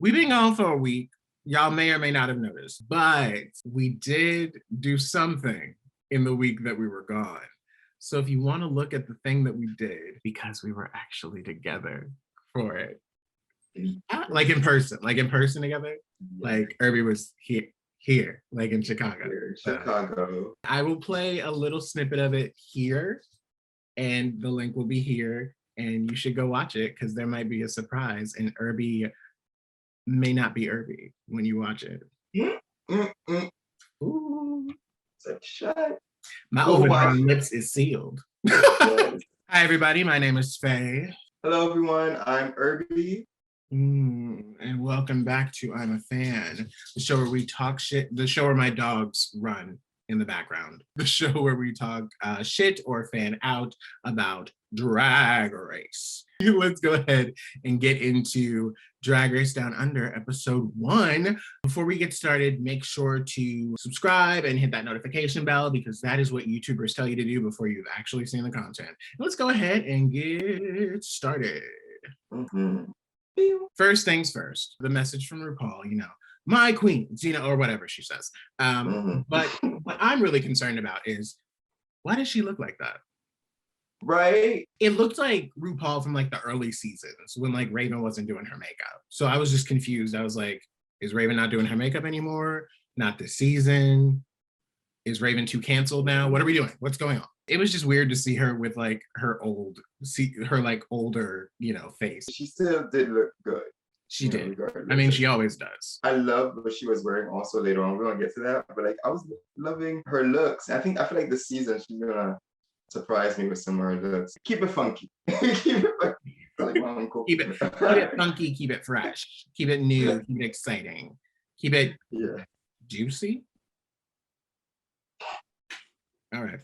We've been gone for a week. Y'all may or may not have noticed, but we did do something in the week that we were gone. So if you want to look at the thing that we did, because we were actually together for it, like in person together, like Irby was here, like in Chicago. Chicago. I will play a little snippet of it here, and the link will be here, and you should go watch it because there might be a surprise, and Irby may not be Irby when you watch it. Ooh. It's like, shut. My overdrawn lips is sealed. Hi, everybody. My name is Faye. Hello, everyone. I'm Irby. And welcome back to I'm a Fan, the show where we talk shit, the show where my dogs run in the background, the show where we talk shit or fan out about Drag Race. Let's go ahead and get into Drag Race Down Under episode 1. Before we get started, make sure to subscribe and hit that notification bell because that is what YouTubers tell you to do before you've actually seen the content. Let's go ahead and get started. First things first, the message from RuPaul, my queens, or whatever she says. But what I'm really concerned about is, why does she look like that? Right? It looked like RuPaul from like the early seasons when like Raven wasn't doing her makeup. So I was just confused. I was like, is Raven not doing her makeup anymore? Not this season? Is Raven too canceled now? What are we doing? What's going on? It was just weird to see her with like her older, face. She still did look good. She did. I mean, she always does. I love what she was wearing also later on. We're gonna get to that. But like, I was loving her looks. I feel like this season she's gonna surprise me with some of her looks. Keep it funky. Keep it funky. Like my uncle. Keep it funky, keep it fresh, keep it new, keep it exciting, keep it juicy. All right.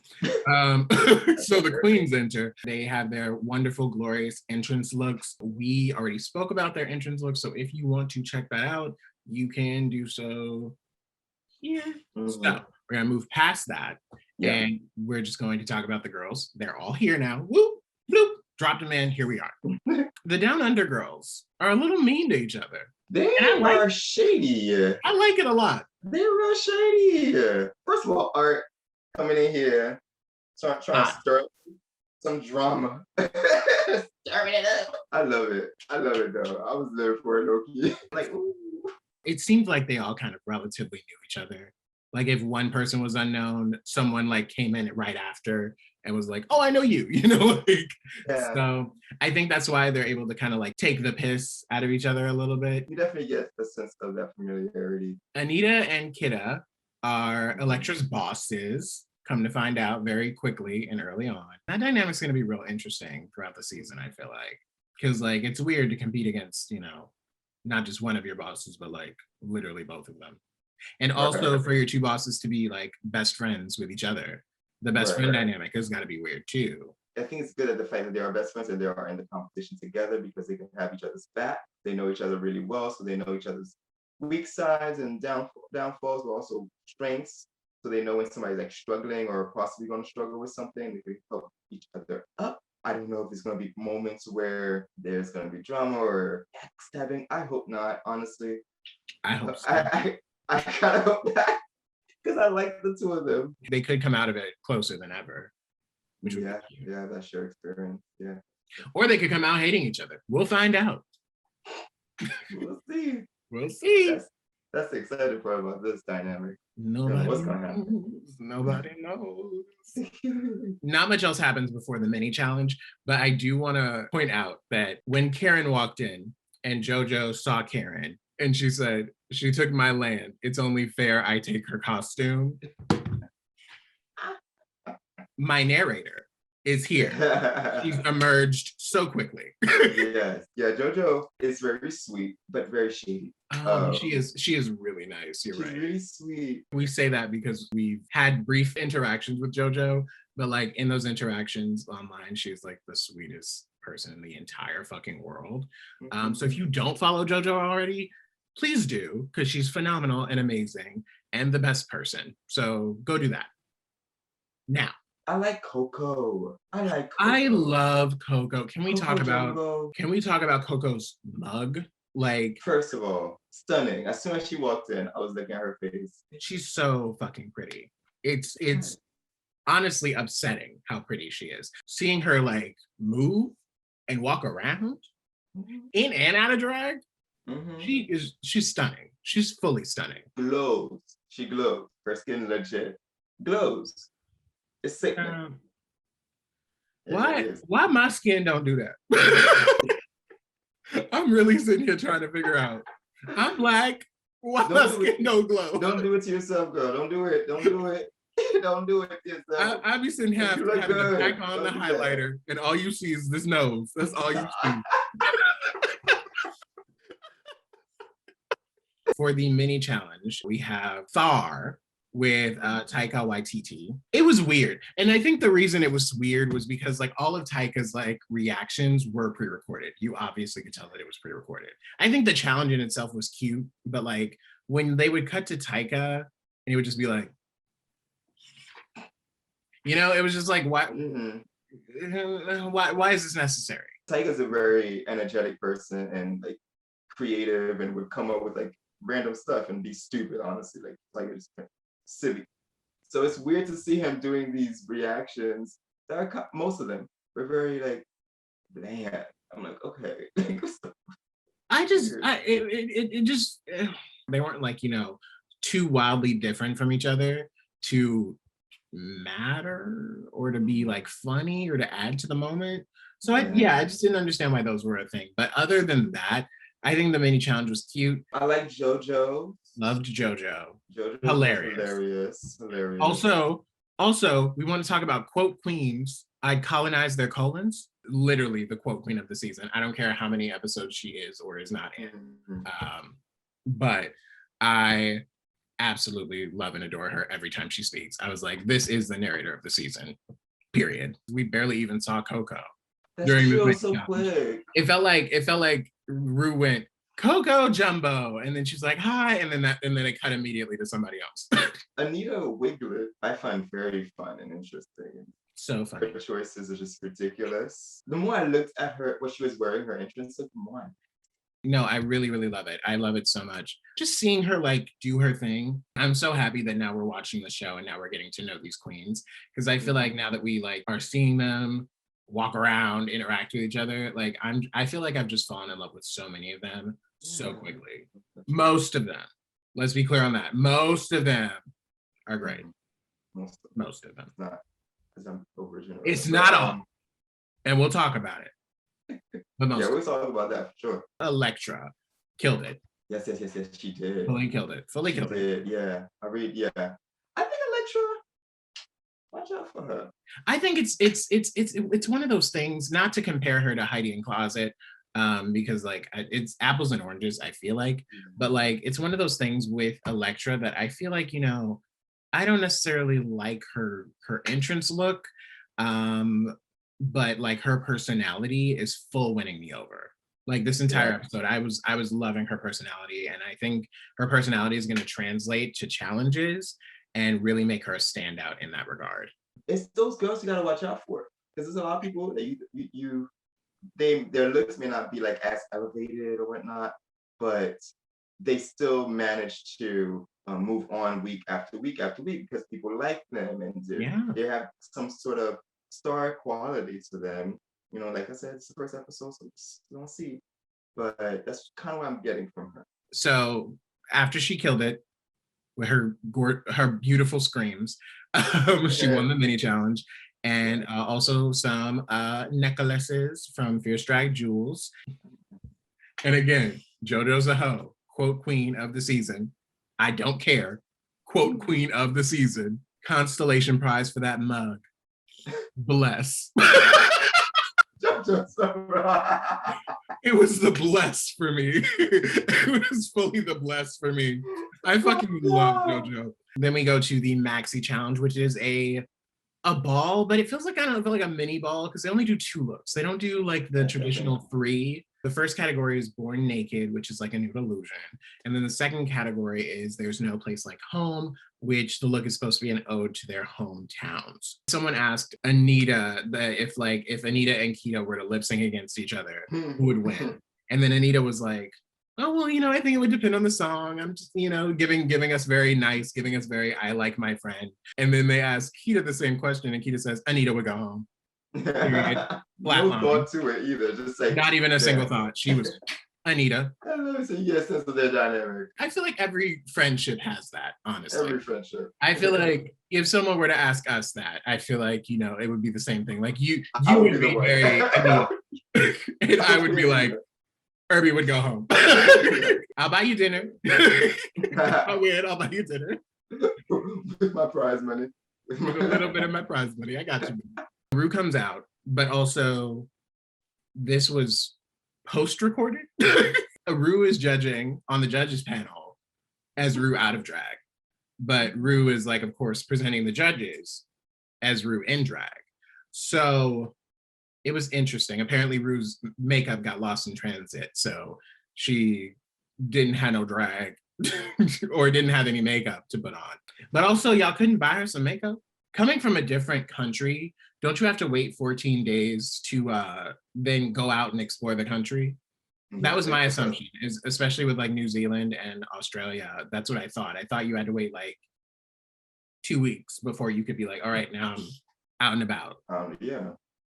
So the queens enter. They have their wonderful, glorious entrance looks. We already spoke about their entrance looks, so if you want to check that out, you can do so here. So we're gonna move past that, and we're just going to talk about the girls. They're all here now. Whoop, bloop, dropped them in. Here we are. The Down Under girls are a little mean to each other. They are shady. I like it a lot. They're real shady. First of all, Art coming in here, trying to stir up some drama. Stirring it up. I love it though. I was there for it, low-key. Like, ooh. It seemed like they all kind of relatively knew each other. Like if one person was unknown, someone like came in right after and was like, oh, I know you, So I think that's why they're able to kind of like take the piss out of each other a little bit. You definitely get a sense of that familiarity. Anita and Kidda are Elektra's bosses, come to find out very quickly and early on. That dynamic's going to be real interesting throughout the season, I feel like. Because like it's weird to compete against, not just one of your bosses, but like literally both of them. And also for your two bosses to be like best friends with each other. The best friend dynamic has got to be weird too. I think it's good at the fact that they are best friends and they are in the competition together because they can have each other's back. They know each other really well, so they know each other's weak sides and downfalls, but also strengths. So they know when somebody's like struggling or possibly going to struggle with something, they can help each other up. I don't know if there's going to be moments where there's going to be drama or backstabbing. I hope not, honestly. I hope so. I kind of hope that because I like the two of them. They could come out of it closer than ever. Which that's your experience. Yeah. Or they could come out hating each other. We'll find out. We'll see. That's the exciting part about this dynamic. Nobody knows. Not much else happens before the mini challenge, but I do want to point out that when Karen walked in and Jojo saw Karen and she said, she took my land. It's only fair I take her costume. My narrator is here. She's emerged so quickly. Yes. Yeah, Jojo is very sweet, but very shady. She is really nice. She's right. Really sweet. We say that because we've had brief interactions with Jojo, but like in those interactions online, she's like the sweetest person in the entire fucking world. So if you don't follow Jojo already, please do, because she's phenomenal and amazing and the best person. So go do that. Now, I like Coco. I love Coco. Can we talk about Coco's mug? Like, first of all, stunning. As soon as she walked in, I was looking at her face. she's so fucking pretty. It's honestly upsetting how pretty she is. Seeing her like move and walk around in and out of drag, she's stunning. She's fully stunning. Glows. She glows. Her skin legit glows. It's sickening. Why my skin don't do that? I'm really sitting here trying to figure out. I'm black. Why my skin don't glow? Don't do it to yourself, girl. Don't do it. Don't do it. Don't do it to yourself. I be sitting here having to back on the highlighter, and all you see is this nose. That's all you see. For the mini challenge, we have Thar with Taika Waititi. It was weird. And I think the reason it was weird was because like all of Taika's like reactions were pre-recorded. You obviously could tell that it was pre-recorded. I think the challenge in itself was cute, but like when they would cut to Taika and he would just be like, you know, it was just like, why is this necessary? Taika's a very energetic person and like creative and would come up with like random stuff and be stupid, honestly. Like it's silly. So it's weird to see him doing these reactions. Most of them were very like bland. I'm like, okay. They weren't like, you know, too wildly different from each other to matter or to be like funny or to add to the moment. So I just didn't understand why those were a thing. But other than that, I think the mini challenge was cute. I like Jojo. Loved Jojo. Jojo Hilarious. Also, we want to talk about quote queens. I'd colonize their colons. Literally the quote queen of the season. I don't care how many episodes she is or is not in. But I absolutely love and adore her every time she speaks. I was like, this is the narrator of the season, period. We barely even saw Coco. That's during true, so quick. It felt like Ru went, Coco Jumbo, and then she's like, hi, and then it cut immediately to somebody else. Anita Wiglet, I find very fun and interesting. So funny. Her choices are just ridiculous. The more I looked at her, what she was wearing, her entrance, the more. No, I really, really love it. I love it so much. Just seeing her like do her thing. I'm so happy that now we're watching the show and now we're getting to know these queens. Because I feel like now that we like are seeing them walk around, interact with each other, like I feel like I've just fallen in love with so many of them so quickly. Most of them. Let's be clear on that. Most of them are great. Most of them. It's not all. And we'll talk about it. But we'll talk about that for sure. Elektra killed it. Yes, she did. Fully killed it. Yeah. I think Elektra, watch out for her. I think it's one of those things, not to compare her to Heidi N Closet, because like it's apples and oranges, I feel like. But like it's one of those things with Elektra that I feel like, you know, I don't necessarily like her entrance look. But like her personality is full winning me over. Like this entire episode, I was loving her personality, and I think her personality is going to translate to challenges and really make her a standout in that regard. It's those girls you got to watch out for, because there's a lot of people that their looks may not be like as elevated or whatnot, but they still manage to move on week after week after week because people like them and they have some sort of star quality to them. You know, like I said, it's the first episode, so we don't see. But that's kind of what I'm getting from her. So after she killed it with her beautiful screams, she won the mini challenge, and also some necklaces from Fierce Drag Jewels. And again, JoJo's a hoe, quote queen of the season. I don't care, quote queen of the season. Constellation prize for that mug. Bless. It was the bless for me. It was fully the bless for me. I fucking love JoJo. Then we go to the Maxi challenge, which is a ball, but it feels like, I don't know, it feels like a mini ball because they only do 2 looks. They don't do like the traditional 3. The first category is Born Naked, which is like a nude illusion. And then the second category is There's No Place Like Home, which the look is supposed to be an ode to their hometowns. Someone asked Anita that if Anita and Keto were to lip sync against each other, who would win? And then Anita was like, Oh, well, I think it would depend on the song. I'm just, giving us very nice, giving us very, I like my friend. And then they ask Keita the same question, and Keita says, Anita would go home. Period. Flat No line. thought to it either. Just like Not even a single thought. She was Anita. I don't know, so you get a sense of their dynamic. I feel like every friendship has that, honestly. Every friendship. I feel like if someone were to ask us that, I feel like, it would be the same thing. Like you would would be be very Anita. And I would be like, Irby would go home. I'll buy you dinner. I'll buy you dinner. With my prize money. With a little bit of my prize money. I got you. Ru comes out, but also this was post-recorded. Ru is judging on the judges panel as Ru out of drag. But Ru is like, of course, presenting the judges as Ru in drag. So it was interesting. Apparently Ru's makeup got lost in transit. So she didn't have no drag or didn't have any makeup to put on. But also y'all couldn't buy her some makeup? Coming from a different country, don't you have to wait 14 days to then go out and explore the country? That was my assumption, especially with like New Zealand and Australia. That's what I thought. I thought you had to wait like 2 weeks before you could be like, all right, now I'm out and about.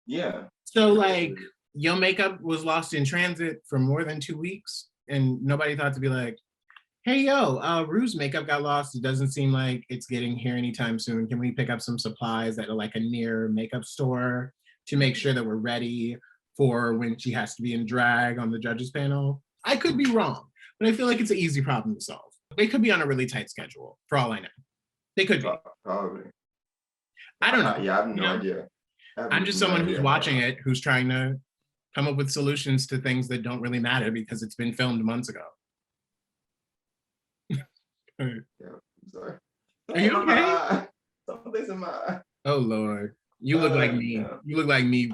Yeah. So like your makeup was lost in transit for more than 2 weeks and nobody thought to be like, hey, yo, Ru's makeup got lost. It doesn't seem like it's getting here anytime soon. Can we pick up some supplies at like a near makeup store to make sure that we're ready for when she has to be in drag on the judges panel? I could be wrong, but I feel like it's an easy problem to solve. They could be on a really tight schedule, for all I know. They could be. Probably. I don't know. Yeah, I have no idea. I'm just someone who's watching it, who's trying to come up with solutions to things that don't really matter because it's been filmed months ago. Yeah, I'm sorry. Are you okay? Something's in my eye. Oh Lord. You look like me. Yeah. You look like me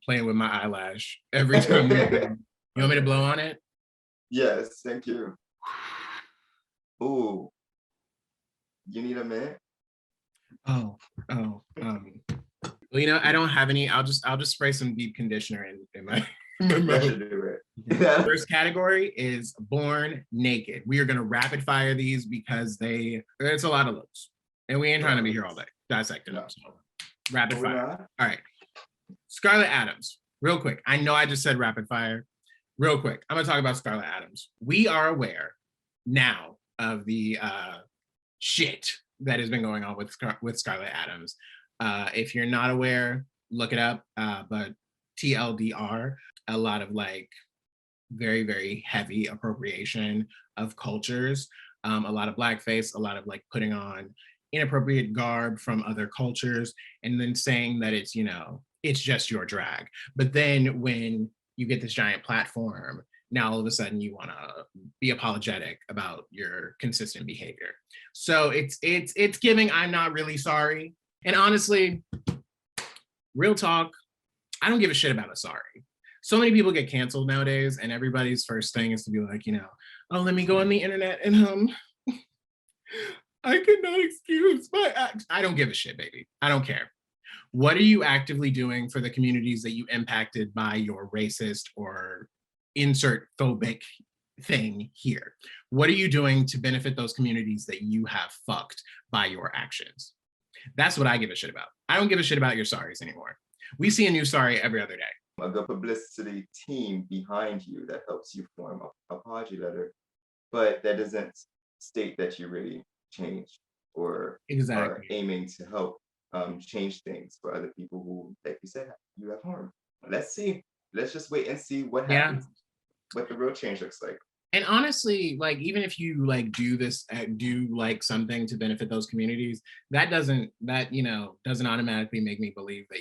playing with my eyelash every time. You want me to blow on it? Yes, thank you. Ooh. You need a minute? Well, I don't have any. I'll just spray some deep conditioner in my mouth. That should do it. First category is Born Naked. We are gonna rapid fire these because it's a lot of looks. And we ain't trying to be here all day dissecting them. So rapid fire. All right. Scarlett Adams, real quick. I know I just said rapid fire. Real quick. I'm gonna talk about Scarlett Adams. We are aware now of the shit that has been going on with Scarlett Adams. If you're not aware, look it up. But TLDR, a lot of like very, very heavy appropriation of cultures, a lot of blackface, a lot of like putting on inappropriate garb from other cultures, and then saying that it's, it's just your drag. But then when you get this giant platform, now all of a sudden you want to be apologetic about your consistent behavior. So it's giving I'm not really sorry. And honestly, real talk, I don't give a shit about a sorry. So many people get canceled nowadays and everybody's first thing is to be like, oh, let me go on the internet and I cannot excuse my act. I don't give a shit, baby. I don't care. What are you actively doing for the communities that you impacted by your racist or insert phobic thing here? What are you doing to benefit those communities that you have fucked by your actions? That's what I give a shit about. I don't give a shit about your sorries anymore. We see a new sorry every other day. A good publicity team behind you that helps you form an apology letter, but that doesn't state that you really changed or are aiming to help change things for other people who, like you said, you have harmed. Let's see. Let's just wait and see what happens, what the real change looks like. And honestly, like, even if you like do like something to benefit those communities, that doesn't automatically make me believe that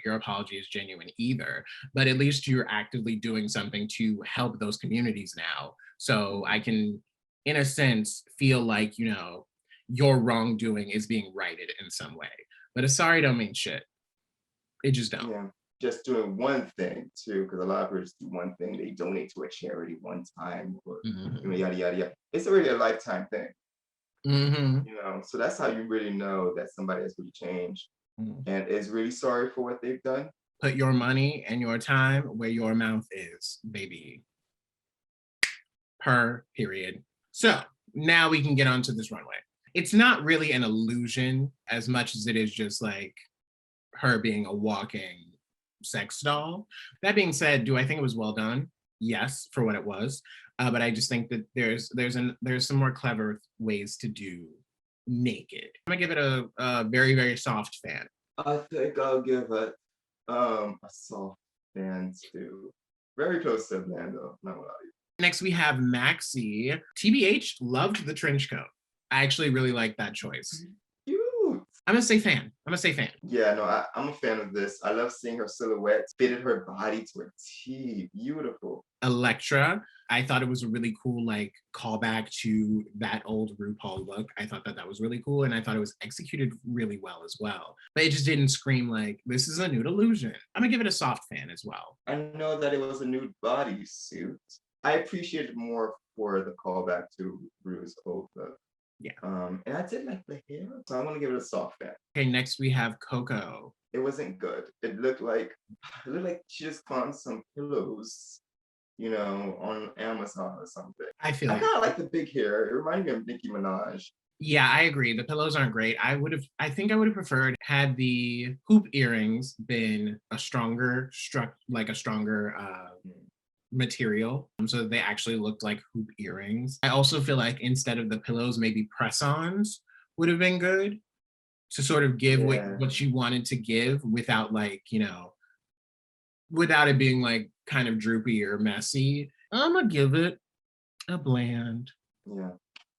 your apology is genuine either. But at least you're actively doing something to help those communities now. So I can, in a sense, feel like, your wrongdoing is being righted in some way. But a sorry don't mean shit. It just don't. Yeah. Just doing one thing too, because a lot of people just do one thing. They donate to a charity one time, or yada yada yada. It's already a lifetime thing. So that's how you really know that somebody has really changed and is really sorry for what they've done. Put your money and your time where your mouth is, baby. Period. So now we can get onto this runway. It's not really an illusion as much as it is just like her being a walking sex doll. That being said, do I think it was well done? Yes, for what it was. But I just think that there's some more clever ways to do naked. I'm gonna give it a very, very soft fan. I think I'll give it a soft fan too. Very close to Orlando, not gonna lie to you. Next we have Maxi. TBH loved the trench coat. I actually really like that choice. Cute. I'm gonna say fan. Yeah, no, I'm a fan of this. I love seeing her silhouette, fitted her body to a T. Beautiful. Elektra, I thought it was a really cool like callback to that old RuPaul look. I thought that was really cool, and I thought it was executed really well as well. But it just didn't scream like this is a nude illusion. I'm gonna give it a soft fan as well. I know that it was a nude bodysuit. I appreciate it more for the callback to Ru's old look. Yeah. And I did like the hair, so I'm gonna give it a soft fan. Okay, next we have Coco. It wasn't good. It looked like she just found some pillows, on Amazon or something. I kind of like the big hair. It reminded me of Nicki Minaj. Yeah, I agree. The pillows aren't great. I think I would have preferred had the hoop earrings been a stronger material, so that they actually looked like hoop earrings. I also feel like instead of the pillows, maybe press-ons would have been good to sort of give what you wanted to give without without it being like kind of droopy or messy. I'm gonna give it a bland. Yeah,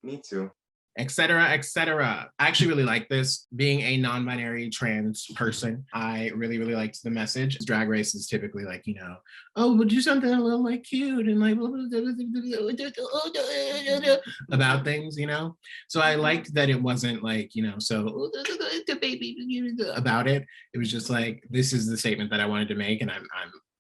me too. Etc. etc. I actually really like this. Being a non-binary trans person, I really, really liked the message. Drag Race is typically like, oh, we'll do something a little like cute and like about things, So I liked that it wasn't like, so about it. It was just like, this is the statement that I wanted to make, and I'm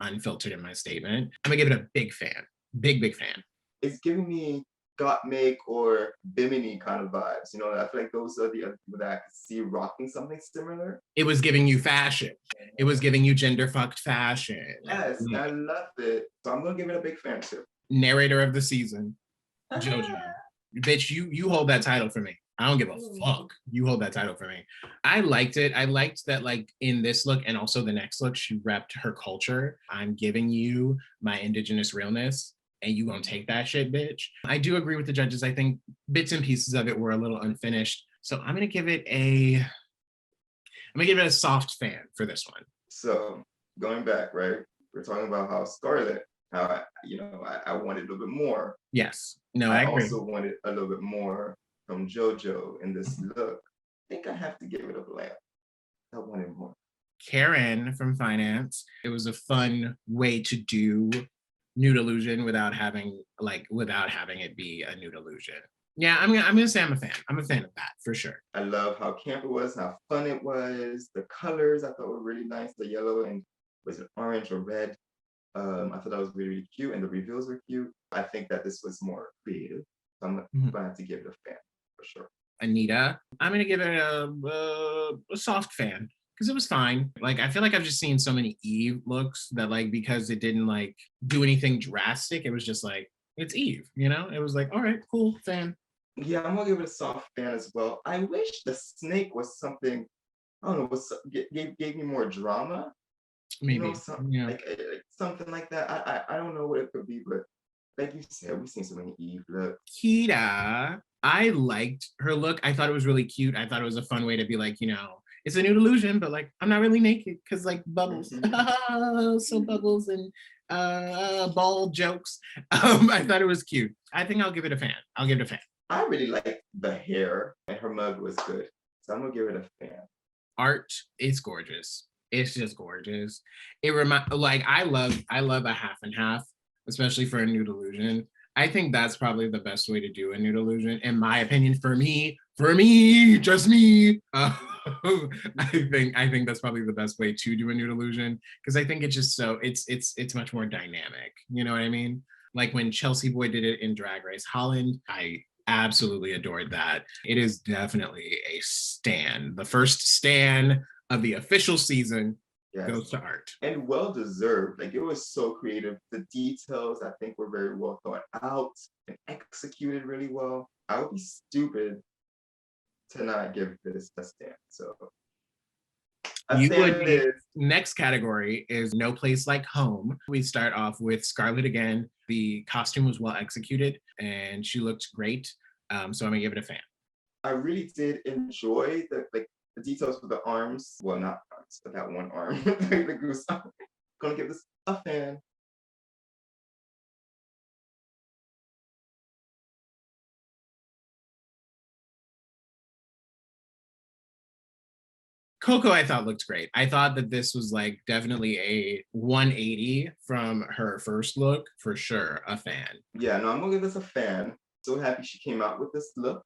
unfiltered in my statement. I'm gonna give it a big fan. Big fan. It's giving me Gottmik or Bimini kind of vibes. I feel like those are the other people that I could see rocking something similar. It was giving you fashion. It was giving you gender fucked fashion. Yes, I love it. So I'm gonna give it a big fan too. Narrator of the season, Jojo. Bitch, you hold that title for me. I don't give a fuck. You hold that title for me. I liked it. I liked that like in this look and also the next look, she repped her culture. I'm giving you my indigenous realness, and you gonna take that shit, bitch. I do agree with the judges. I think bits and pieces of it were a little unfinished. So I'm gonna give it a soft fan for this one. So going back, right? We're talking about how Scarlett, how I wanted a little bit more. Yes. No, I agree. Also wanted a little bit more from Jojo in this look. I think I have to give it a bland. I wanted more. Karen from finance. It was a fun way to do nude illusion without having it be a nude illusion. Yeah, I'm gonna say I'm a fan. I'm a fan of that for sure. I love how camp it was, how fun it was. The colors I thought were really nice. The yellow and was it orange or red? I thought that was really, really cute, and the reveals were cute. I think that this was more creative. So I'm gonna have to give it a fan for sure. Anita, I'm gonna give it a soft fan. Because it was fine. Like, I feel like I've just seen so many Eve looks that like, because it didn't like do anything drastic, it was just like, it's Eve, It was like, all right, cool, fan. Yeah, I'm gonna give it a soft fan as well. I wish the snake was something, I don't know, gave me more drama. Maybe. Like something like that. I don't know what it could be, but like you said, we've seen so many Eve looks. Kita, I liked her look. I thought it was really cute. I thought it was a fun way to be like, it's a nude illusion, but like I'm not really naked because like bubbles. So bubbles and ball jokes. I thought it was cute. I think I'll give it a fan. I really like the hair, and her mug was good. So I'm gonna give it a fan. Art is gorgeous. It's just gorgeous. I love a half and half, especially for a nude illusion. I think that's probably the best way to do a nude illusion, in my opinion. For me, just me. I think that's probably the best way to do a nude illusion, because I think it's just it's much more dynamic. You know what I mean? Like when Chelsea Boy did it in Drag Race Holland, I absolutely adored that. It is definitely a stan, the first stan of the official season Yes. Goes to art. And well deserved. Like, it was so creative. The details, I think, were very well thought out and executed really well. I would be stupid to not give this a stand. So a stand it is. Next category is No Place Like Home. We start off with Scarlett again. The costume was well executed and she looked great. So I'm gonna give it a fan. I really did enjoy the details with the arms. Well, not arms, but that one arm, the goose arm. Gonna give this a fan. Coco, I thought looked great. I thought that this was like definitely a 180 from her first look, for sure. A fan. Yeah, no, I'm gonna give this a fan. So happy she came out with this look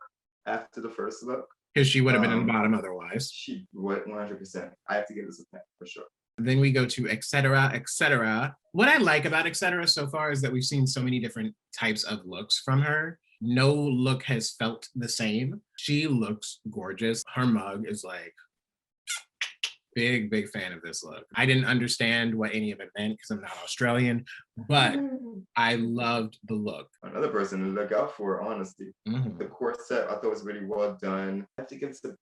after the first look. Because she would have been in the bottom otherwise. She would 100%. I have to give this a fan for sure. Then we go to etc. etc. What I like about etc. so far is that we've seen so many different types of looks from her. No look has felt the same. She looks gorgeous. Her mug is like, big fan of this look. I didn't understand what any of it meant because I'm not Australian, but I loved the look. Another person to look out for, honestly. The corset I thought was really well done. I have to give this a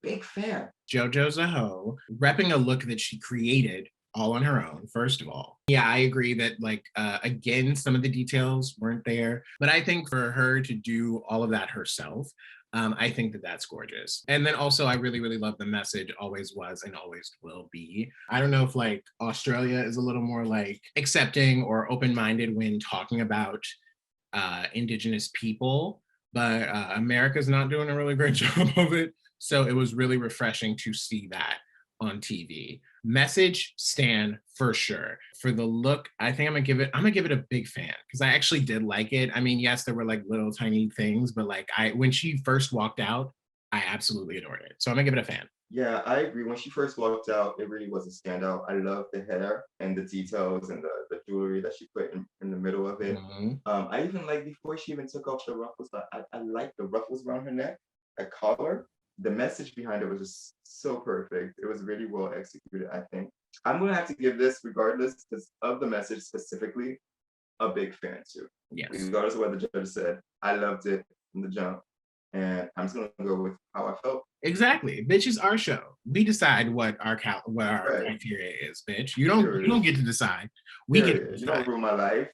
big fan. Jojo's a hoe, repping a look that she created all on her own, first of all. Yeah, I agree that like, again, some of the details weren't there, but I think for her to do all of that herself, I think that that's gorgeous. And then also I really love the message, always was and always will be. I don't know if like Australia is a little more like accepting or open-minded when talking about Indigenous people, but America's not doing a really great job of it. So it was really refreshing to see that on TV. Message stand for sure. For the look, I think I'm gonna give it a big fan because I actually did like it. I mean, yes, there were like little tiny things, but like when she first walked out, I absolutely adored it. So I'm gonna give it a fan. Yeah, I agree. When she first walked out, it really was a standout. I love the hair and the details and the jewelry that she put in the middle of it. I even like before she even took off the ruffles, I like the ruffles around her neck, a collar. The message behind it was just so perfect. It was really well executed, I think. I'm gonna have to give this, regardless of the message specifically, a big fan too. Yes. Regardless of what the judge said, I loved it from the jump. And I'm just gonna go with how I felt. Exactly. Bitch, it's our show. We decide what our criteria is, bitch. You don't get to decide. We get to decide. You don't rule my life.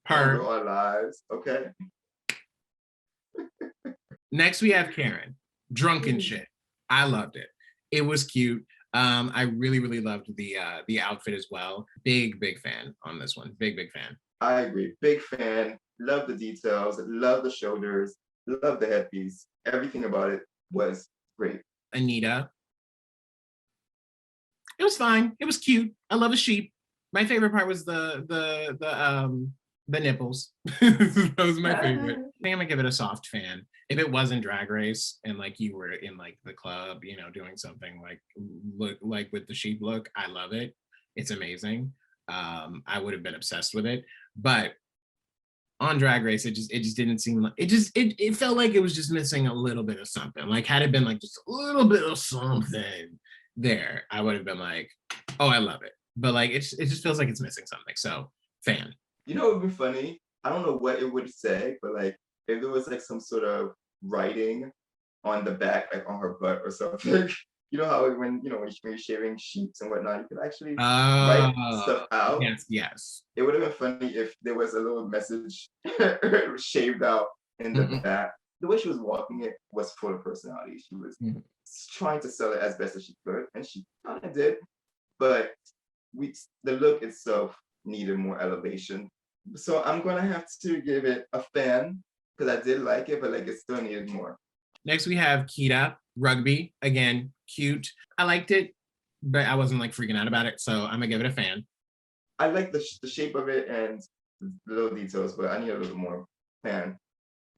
Her. Rule our lives. Okay. Next we have Karen. Drunken shit. I loved it. It was cute. I really loved the outfit as well. Big fan on this one. Big fan. I agree. Big fan. Love the details. Love the shoulders. Love the headpiece. Everything about it was great. Anita. It was fine. It was cute. I love a sheep. My favorite part was the nipples. That was my favorite. I think I'm gonna give it a soft fan. If it wasn't Drag Race and like you were in like the club, you know, doing something like with the sheep look, I love it. It's amazing. I would have been obsessed with it. But on Drag Race, it just didn't seem like it felt like it was just missing a little bit of something. Like had it been like just a little bit of something there, I would have been like, oh, I love it. But like it just feels like it's missing something. So fan. You know, it would be funny. I don't know what it would say, but like if there was like some sort of writing on the back, like on her butt or something. You know how when you're shaving sheets and whatnot, you could actually write stuff out. Yes. It would have been funny if there was a little message shaved out in the back. The way she was walking it was full of personality. She was trying to sell it as best as she could, and she kind of did. But the look itself needed more elevation. So I'm gonna have to give it a fan because I did like it, but like it still needed more. Next we have Kita, rugby. Again, cute. I liked it, but I wasn't like freaking out about it. So I'm gonna give it a fan. I like the shape of it and the little details, but I need a little more fan.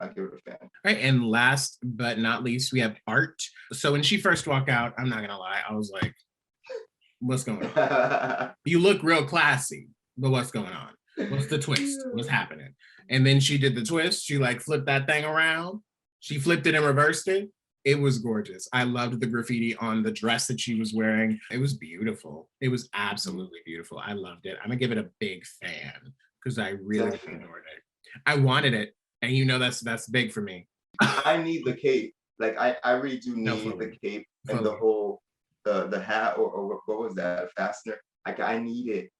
I'll give it a fan. All right, and last but not least, we have Art. So when she first walked out, I'm not gonna lie, I was like, what's going on? You look real classy, but what's going on? What's the twist? What's happening? And then she did the twist. She like flipped that thing around. She flipped it and reversed it. It was gorgeous. I loved the graffiti on the dress that she was wearing. It was beautiful. It was absolutely beautiful. I loved it. I'm gonna give it a big fan because I really adored it. I wanted it, and you know that's big for me. I need the cape. Like I really do need the cape and the whole the hat or what was that, a fastener. Like I need it.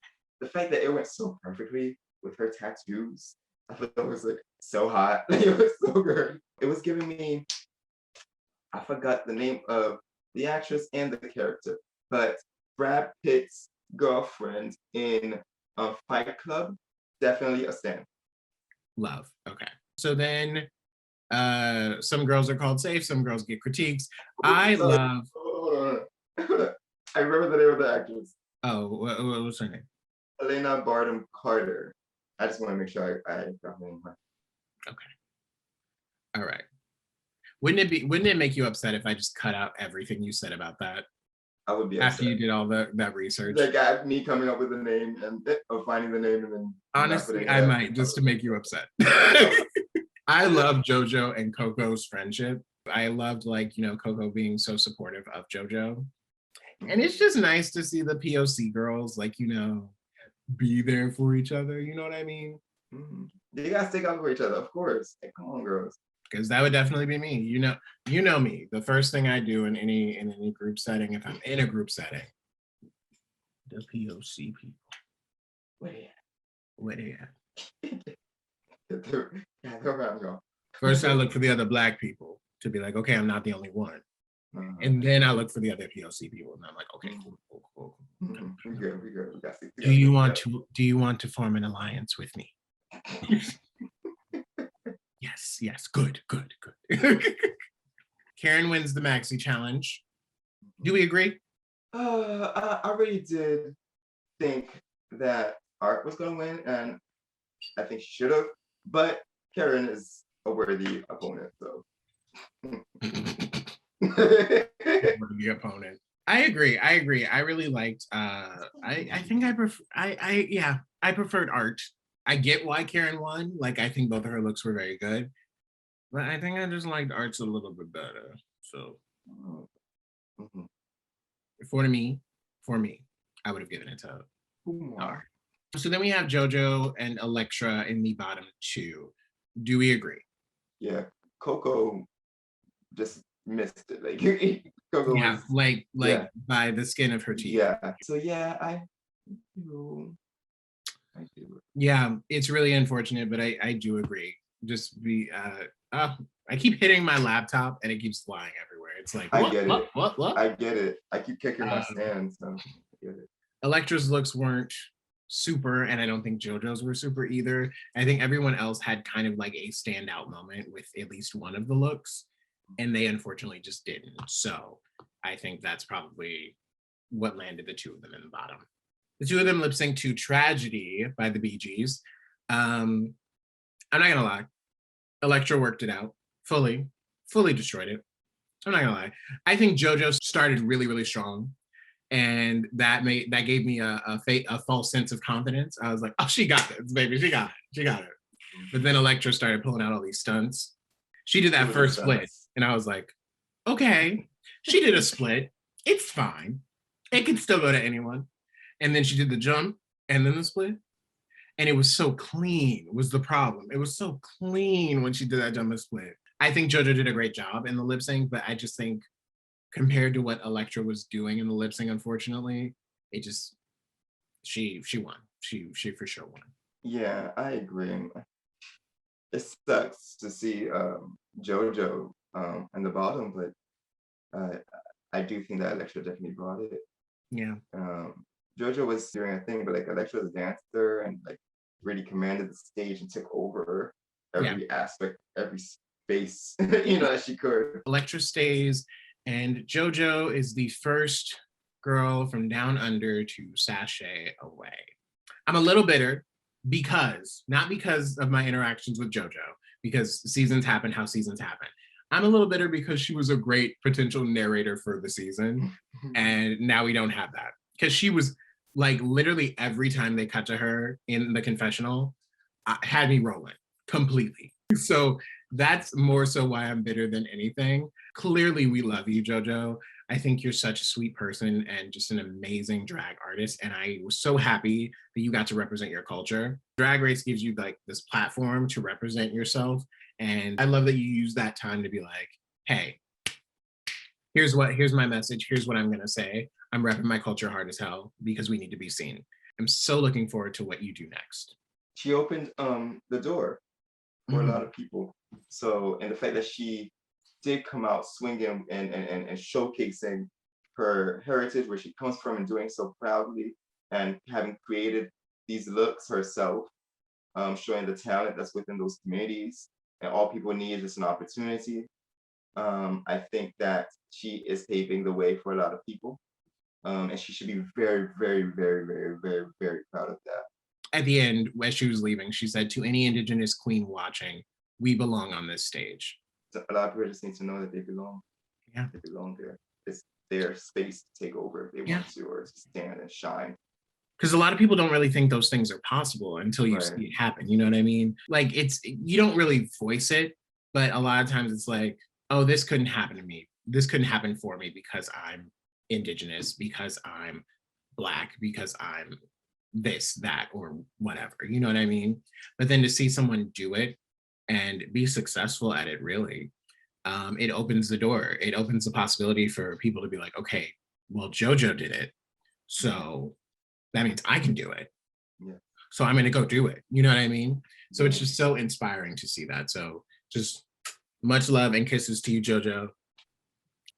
The fact that it went so perfectly with her tattoos, I thought that was like so hot. It was so good. It was giving me, I forgot the name of the actress and the character, but Brad Pitt's girlfriend in Fight Club, definitely a stan. Love. Okay. So then some girls are called safe, some girls get critiques. I love. Hold on. I remember the name of the actress. Oh, what was her name? Elena Barton Carter. I just want to make sure I got her name right. Okay. All right. Wouldn't it make you upset if I just cut out everything you said about that? I would be after upset. you did all that research. Like me coming up with the name and finding the name and then. Honestly, I might just to make you upset. I love Jojo and Coco's friendship. I loved Coco being so supportive of Jojo. And it's just nice to see the POC girls be there for each other. You know what I mean? Mm-hmm. You gotta stick up for each other, of course. Hey, come on, girls. Because that would definitely be me. You know me. The first thing I do in any group setting, if I'm in a group setting, the POC people. Where they at? They're around, y'all. First, I look for the other Black people to be like, okay, I'm not the only one. And then I look for the other POC people, and I'm like, okay, cool. We good. We got to do you want to form an alliance with me? Yes. Good. Karen wins the Maxi challenge. Do we agree? I really did think that Art was gonna win, and I think she should have. But Karen is a worthy opponent, so. Worthy opponent. I agree. I really liked. I think I prefer. I preferred Art. I get why Karen won. Like I think both of her looks were very good, but I think I just liked Art's a little bit better. So for me, I would have given it to Art. So then we have Jojo and Elektra in the bottom two. Do we agree? Yeah, Coco just missed it. Like Coco was, like by the skin of her teeth. Yeah. So yeah, I do. Yeah, it's really unfortunate, but I do agree. Just I keep hitting my laptop and it keeps flying everywhere. It's like I get it. What? I get it. I keep kicking my stand, so I get it. Elektra's looks weren't super, and I don't think Jojo's were super either. I think everyone else had kind of like a standout moment with at least one of the looks, and they unfortunately just didn't. So I think that's probably what landed the two of them in the bottom. The two of them lip sync to Tragedy by the Bee Gees. I'm not gonna lie, Elektra worked it out fully destroyed it. I'm not gonna lie. I think Jojo started really, really strong. And that gave me a false sense of confidence. I was like, oh, she got this, baby. She got it. But then Elektra started pulling out all these stunts. She did that first split. And I was like, okay, she did a split. It's fine. It can still go to anyone. And then she did the jump and then the split. And it was so clean was the problem. It was so clean when she did that jump and split. I think Jojo did a great job in the lip sync, but I just think compared to what Elektra was doing in the lip sync, unfortunately, it just she won. She for sure won. Yeah, I agree. It sucks to see Jojo in the bottom, but I do think that Elektra definitely brought it. Yeah. Jojo was doing a thing, but like Elektra was a dancer and like really commanded the stage and took over every aspect, every space, that she could. Elektra stays. And Jojo is the first girl from down under to sashay away. I'm a little bitter not because of my interactions with Jojo, because seasons happen how seasons happen. I'm a little bitter because she was a great potential narrator for the season. And now we don't have that. Because she was like literally every time they cut to her in the confessional, had me rolling completely. So that's more so why I'm bitter than anything. clearly we love you, Jojo. I think you're such a sweet person and just an amazing drag artist. And I was so happy that you got to represent your culture. Drag Race gives you like this platform to represent yourself. And I love that you use that time to be like, hey, here's my message. Here's what I'm gonna say. I'm repping my culture hard as hell because we need to be seen. I'm so looking forward to what you do next. She opened the door for a lot of people. So, and the fact that she did come out swinging and showcasing her heritage, where she comes from, and doing so proudly, and having created these looks herself, showing the talent that's within those communities, and all people need is an opportunity. I think that she is paving the way for a lot of people, and she should be very, very, very, very, very, very proud of that. At the end, as she was leaving, she said, to any Indigenous queen watching, we belong on this stage. A lot of people just need to know that they belong. Yeah. They belong there. It's their space to take over if they want to, or to stand and shine. Because a lot of people don't really think those things are possible until you see it happen. You know what I mean? Like, you don't really voice it, but a lot of times it's like, oh, this couldn't happen to me. This couldn't happen for me because I'm Indigenous, because I'm Black, because I'm this, that, or whatever. You know what I mean? But then to see someone do it and be successful at it, really, it opens the door. It opens the possibility for people to be like, okay, well, Jojo did it, so that means I can do it. Yeah. So I'm gonna go do it. You know what I mean? So it's just so inspiring to see that. So just much love and kisses to you, Jojo.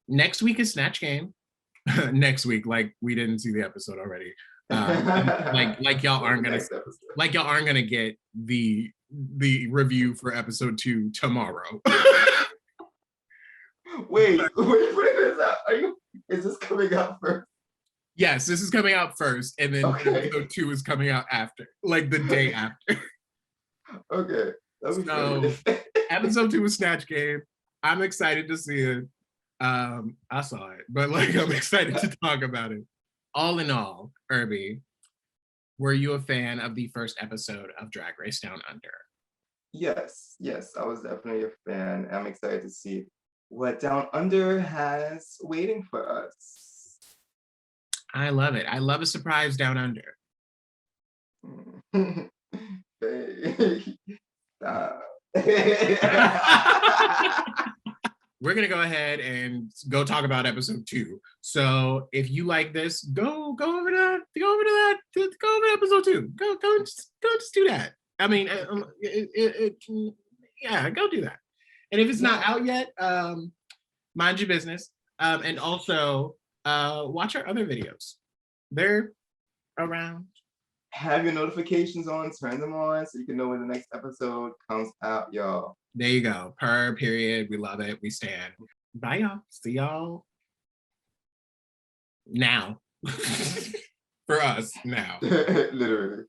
Next week is Snatch Game. Next week, like we didn't see the episode already. Like y'all aren't gonna get the review for episode 2 tomorrow. Wait, is this coming out first? Yes, this is coming out first, and then episode 2 is coming out after, like the day after. Okay. So episode 2 is Snatch Game. I'm excited to see it. I saw it, but like I'm excited to talk about it. All in all, Irby, were you a fan of the first episode of Drag Race Down Under? Yes, I was definitely a fan. I'm excited to see what Down Under has waiting for us. I love it. I love a surprise Down Under. We're gonna go ahead and go talk about episode 2. So if you like this, go over to episode 2. Go just do that. I mean, yeah, go do that. And if it's not out yet, mind your business. And also watch our other videos. They're around. Have your notifications on, turn them on so you can know when the next episode comes out, y'all. There you go. Period. We love it. We stand. Bye, y'all. See y'all now. For us now. Literally.